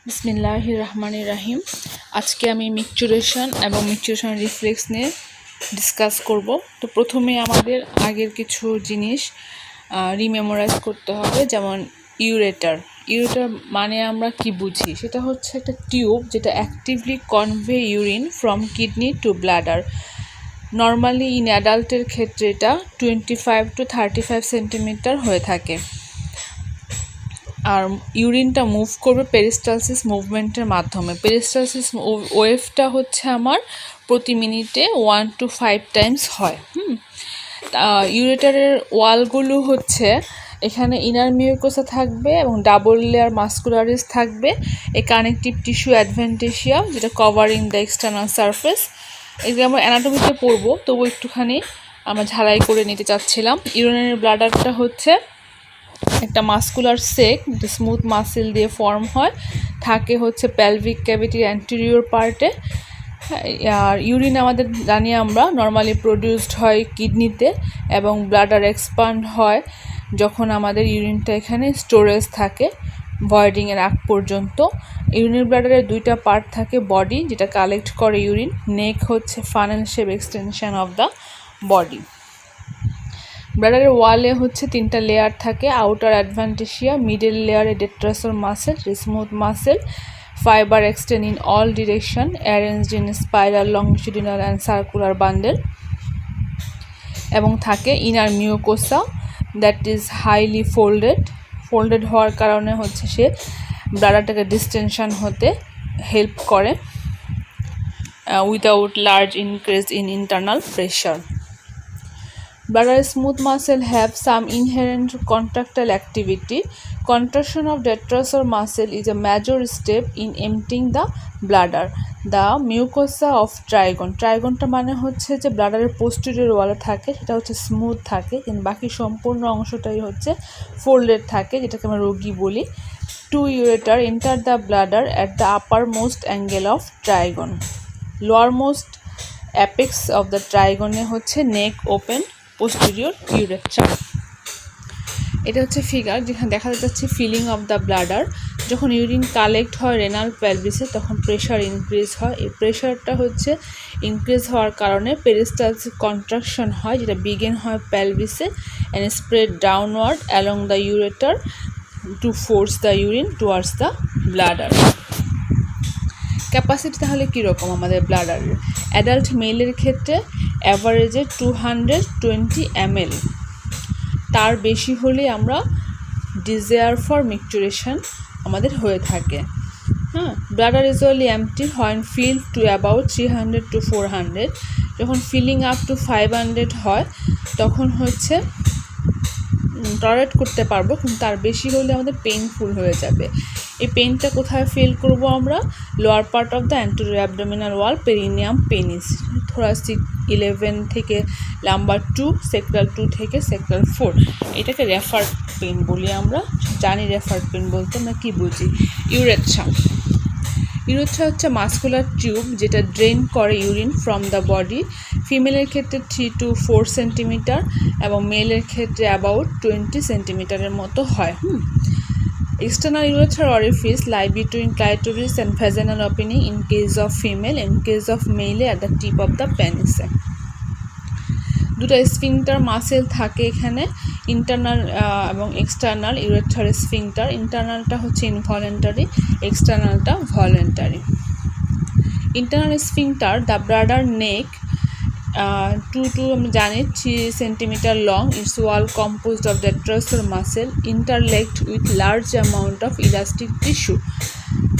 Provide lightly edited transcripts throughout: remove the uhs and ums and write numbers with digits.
বিসমিল্লাহির রহমানির রহিম। আজকে আমি মিকচুরেশন এবং মিকচুরেশন রিফ্লেক্স নিয়ে ডিসকাস করব। তো প্রথমে আমাদের আগের কিছু জিনিস রিমেমোরাইজ করতে হবে, যেমন ইউরেটার। ইউরেটার মানে আমরা কি বুঝি, সেটা হচ্ছে একটা টিউব যেটা actively convey urine from kidney to bladder. Normally in অ্যাডাল্টের ক্ষেত্রে এটা 25 to 35 সেন্টিমিটার হয়ে থাকে। আর ইউরিনটা মুভ করবে পেরিস্টালসিস মুভমেন্টের মাধ্যমে। পেরিস্টালসিস ওয়েভটা হচ্ছে আমার প্রতি মিনিটে 1 to 5 টাইমস হয়। ইউরেটারের ওয়ালগুলো হচ্ছে, এখানে ইনার মিউকোসা থাকবে এবং ডাবল লেয়ার মাস্কুলারিস থাকবে, এ কানেকটিভ টিস্যু অ্যাডভেন্টেশিয়া যেটা কভারিং দ্য এক্সটার্নাল সারফেস। এগুলো আমরা অ্যানাটমিতে পড়বো, তবু একটুখানি আমরা ঝালাই করে নিতে চাচ্ছিলাম। ইউরিনারি ব্লাডারটা হচ্ছে একটা মাস্কুলার সেক, স্মুথ মাসেল দিয়ে ফর্ম হয়, থাকে হচ্ছে প্যালভিক ক্যাভিটির অ্যান্টেরিয়র পার্টে। আর ইউরিন আমাদের জানি আমরা নর্মালি প্রডিউসড হয় কিডনিতে, এবং ব্লাডার এক্সপান্ড হয় যখন আমাদের ইউরিনটা এখানে স্টোরেজ থাকে ভয়েডিংয়ের আগ পর্যন্ত। ইউরিনারি ব্লাডারের দুইটা পার্ট থাকে, বডি যেটা কালেক্ট করে ইউরিন, নেক হচ্ছে funnel shape extension of the body. ব্লাডারের ওয়ালে হচ্ছে 3টা লেয়ার থাকে, আউটার অ্যাডভেন্টেশিয়া, মিডল লেয়ারে detrusor muscle, smooth muscle, fibre extend in all direction, arranged in spiral, longitudinal and circular bundle. এবং থাকে inner mucosa that is highly folded হওয়ার কারণে হচ্ছে সে ব্লাডারটাকে ডিস্টেনশন হতে হেল্প করে without large increase in internal pressure. Bladder smooth muscle have some inherent contractile activity. Contraction of detrusor muscle is a major step in emptying the bladder. The mucosa of trigon. Trigonটা মানে হচ্ছে যে ব্লাডারের posterior ওয়ালে থাকে, সেটা হচ্ছে smooth থাকে, কিন্তু বাকি সম্পূর্ণ অংশটাই হচ্ছে ফোল্ডেড থাকে, যেটাকে আমরা রোগী বলি। Two ureter enter the bladder at the uppermost angle of trigon. Lowermost apex of the trigon হচ্ছে neck open posterior urethra. এটা হচ্ছে ফিগার, যেখানে দেখা যাচ্ছে ফিলিং অফ দ্য ব্লাডার। যখন ইউরিন কালেক্ট হয় রেনাল পেলভিসে, তখন প্রেশার ইনক্রিজ হয়। এই প্রেশারটা হচ্ছে ইনক্রিজ হওয়ার কারণে পেরিস্টালসিক কন্ট্রাকশন হয়, যেটা বিগিন হয় পেলভিসে and spread downward along the ureter to force the urine towards the bladder. Capacity তাহলে কীরকম আমাদের ব্লাডারের? অ্যাডাল্ট মেলের ক্ষেত্রে অ্যাভারেজে 220 ml, তার বেশি হলে আমরা ডিজায়ার ফর মিকচুরেশন আমাদের হয়ে থাকে। Bladder usually empty when fill to about 300 to 400। যখন ফিলিং আপ টু 500 হয় তখন হচ্ছে টলারেট করতে পারবো, কিন্তু তার বেশি হলে আমাদের পেইনফুল হয়ে যাবে। এই পেইনটা কোথায় ফিল করব আমরা? Lower part of the anterior abdominal wall, perineum, penis, thoracic 11 থেকে লাম্বার 2, সেক্রাল 2 থেকে সেক্রাল 4। এটাকে রেফার পেইন বলি আমরা, জানি রেফার পেইন বলতে আমরা কী বুঝি। ইউরেথ্রা হচ্ছে মাস্কুলার টিউব যেটা ড্রেন করে ইউরিন ফ্রম দ্য বডি। ফিমেলের ক্ষেত্রে 3 to 4 সেন্টিমিটার এবং মেলের ক্ষেত্রে অ্যাবাউট 20 সেন্টিমিটারের মতো হয়। External urethral orifice lie between clitoris and vaginal opening in case of female, in case of male at the tip of the penis. দুটো sphincter muscle থাকে এখানে, internal এবং external urethral sphincter. ইন্টারনালটা হচ্ছে ইনভলেন্টারি, এক্সটার্নালটা voluntary. Internal sphincter the bladder neck 2 to আমরা জানি 3 centimetre long. Its wall composed of detrusor muscle interlinked with large amount of elastic tissue.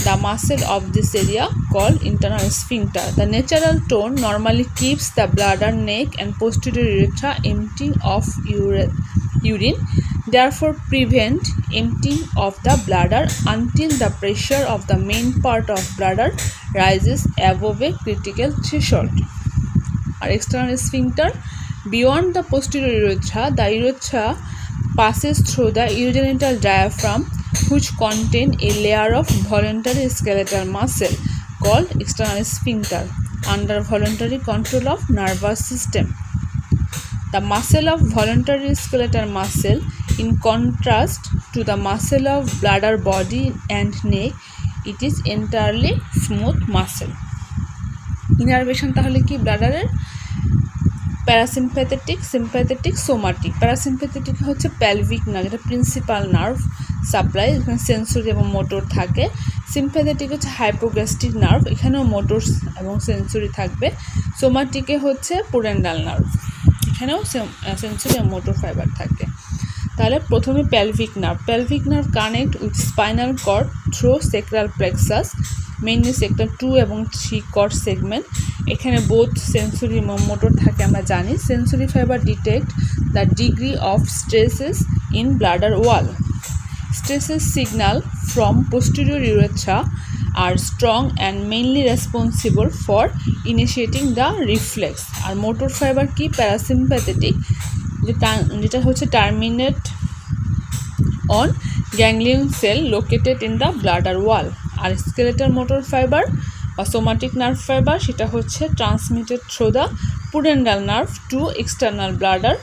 The muscle of this area called internal sphincter. The natural tone normally keeps the bladder, neck and posterior urethra empty of urine, therefore prevent emptying of the bladder until the pressure of the main part of bladder rises above a critical threshold. Our external sphincter beyond the posterior urethra, the urethra passes through the urogenital diaphragm, which contain a layer of voluntary skeletal muscle called external sphincter under voluntary control of nervous system. The muscle of voluntary skeletal muscle, in contrast to the muscle of bladder, body and neck, it is entirely smooth muscle. Innervation তাহলে কি ব্লাডারের? Parasympathetic, sympathetic, somatic. Parasympathetic হচ্ছে pelvic nerve, যেটা principal nerve supply, এখানে sensory এবং motor থাকে। Sympathetic হচ্ছে hypogastric nerve, এখানেও মোটর এবং সেন্সরি থাকবে। সোমাটিকে হচ্ছে পুডেন্ডাল নার্ভ, এখানেও সেন্সরি এবং মোটর ফাইবার থাকে। তাহলে প্রথমে pelvic nerve. Pelvic nerve connect with spinal cord through sacral plexus, mainly sector 2 এবং 3 কর্ড সেগমেন্ট। এখানে বোথ সেন্সরি এবং মোটর থাকে আমরা জানি। Sensory fibre detect the degree of stresses in bladder wall. Stresses signal from posterior urethra are strong and mainly responsible for initiating the reflex. আর motor fibre কি? Parasympathetic, যেটা হচ্ছে terminate on ganglion cell located in the bladder wall. আর skeletal motor fibre বা somatic nerve fibre, সেটা হচ্ছে transmitted through the pudendal nerve to external bladder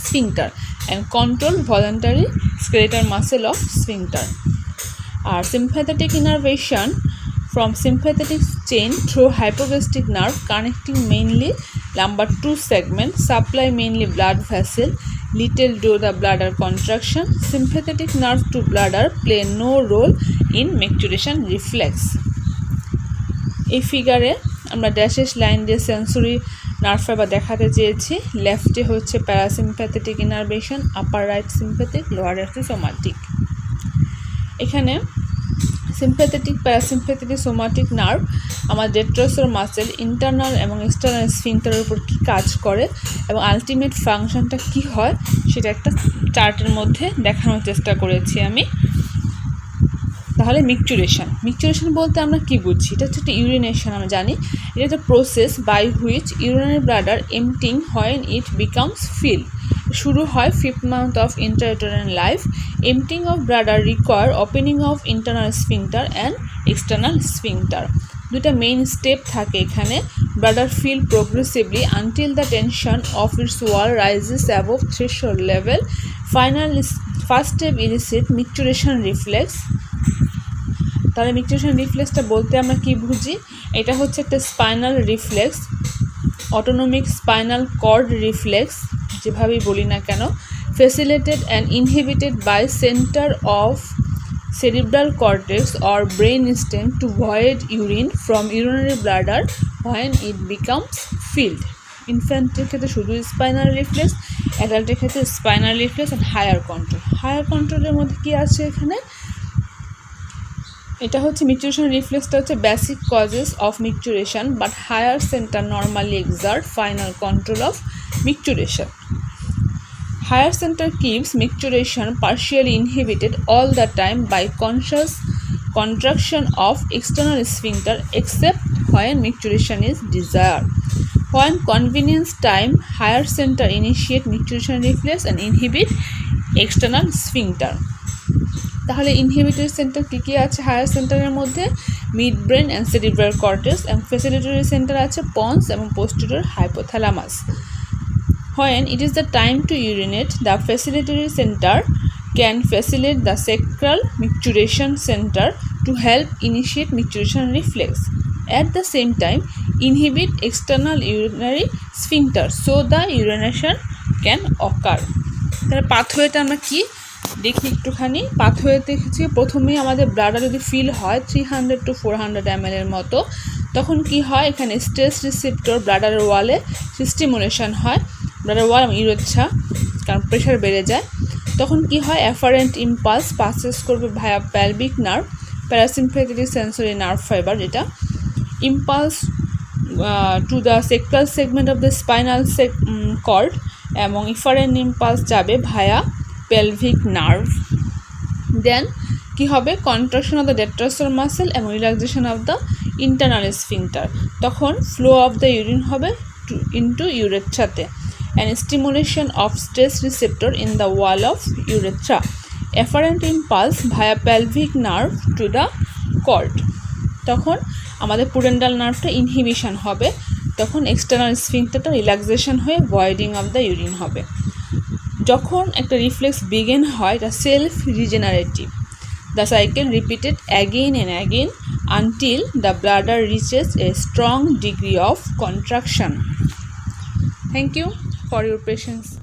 sphincter and control voluntary skeletal muscle of sphincter. Our sympathetic innervation from sympathetic chain through hypogastric nerve connecting mainly lumbar 2 segment, supply mainly blood vessel, little do the bladder contraction. Sympathetic nerve to bladder play no role in micturition reflex. এই ফিগারে আমরা dashes line দিয়ে sensory nerve fibre দেখাতে চেয়েছি। লেফটে হচ্ছে parasympathetic innervation, upper right sympathetic, lower right somatic. এখানে sympathetic, parasympathetic, somatic nerve আমার ডেট্রসর মাসেল ইন্টারনাল এবং এক্সটার্নাল স্ফিংটারের উপর কী কাজ করে এবং আলটিমেট ফাংশনটা কি হয় সেটা একটা চার্টের মধ্যে দেখানোর চেষ্টা করেছি আমি। তাহলে মিকচুরেশন বলতে আমরা কি বুঝছি? এটা হচ্ছে একটা ইউরিনেশন, আমরা জানি এটা একটা process by which urinary bladder emptying when it becomes fill. শুরু হয় 5th month of intrauterine life. Emptying of bladder require opening of internal sphincter and external sphincter. দুটা মেইন স্টেপ থাকে এখানে। Bladder fill progressively until the tension of its wall rises above threshold level. First step initiate micturition reflex. তাহলে micturition রিফ্লেক্সটা বলতে আমরা কি বুঝি? এটা হচ্ছে একটা spinal reflex, autonomic spinal cord reflex, যেভাবেই বলি না কেন, facilitated and inhibited by centre of cerebral cortex or brain stem to void urine from urinary bladder when it becomes filled. ইনফ্যান্টের ক্ষেত্রে শুধু স্পাইনাল রিফ্লেক্স, অ্যাডাল্টের ক্ষেত্রে spinal reflex and higher control. Higher কন্ট্রোলের মধ্যে কি আছে এখানে? এটা হচ্ছে মিকচুরেশন রিফ্লেক্সটা হচ্ছে basic causes of micturition, but higher centre normally exert final control of micturition. Higher center keeps micturition partially inhibited all the time by conscious contraction of external sphincter except when micturition is desired. When convenience time, higher center initiate micturition reflex and inhibit external sphincter. তাহলে inhibitory centre কী কী আছে higher সেন্টারের মধ্যে? Mid brain and cerebral cortex, এবং ফেসিলিটরি centre আছে ponds এবং posterior hypothalamus. When it is the time to urinate, the facilitatory center can facilitate the sacral micturition center to help initiate micturition reflex. At the same time, inhibit external urinary sphincter so the urination can occur. তাহলে পাথওয়েটা আমরা কি দেখি একটুখানি। পাথওয়েতে হচ্ছে প্রথমেই আমাদের bladder যদি feel হয় 300 to 400 ml এর মতো, তখন কি হয় এখানে স্ট্রেস রিসেপ্টর ব্লাডারের ওয়ালে স্টিমুলেশন হয়, ব্লাডার ওয়াল এবং ইউরেথ্রা, কারণ প্রেশার বেড়ে যায়। তখন কি হয় অ্যাফারেন্ট ইম্পালস পাসেস করবে via pelvic nerve, parasympathetic sensory nerve fibre, যেটা impulse to the sacral segment of the spinal cord, এবং ইফারেন্ট ইম্পালস যাবে ভায়া পেলভিক নার্ভ। দেন কি হবে contraction of the detrusor muscle এবং relaxation of the internal sphincter. তখন flow of the urine হবে into ইউরেথ্রাতে and stimulation of stress receptor in the wall of urethra. Afferent impulse via pelvic nerve to the cord. তখন আমাদের pudendal নার্ভটা inhibition হবে, তখন external স্ফিংটারটা relaxation হয়ে ভয়েডিং of the urine হবে। যখন একটা রিফ্লেক্স বিগিন হয় এটা self regenerative, The cycle repeated again and again until the bladder reaches a strong degree of contraction. Thank you for your patience.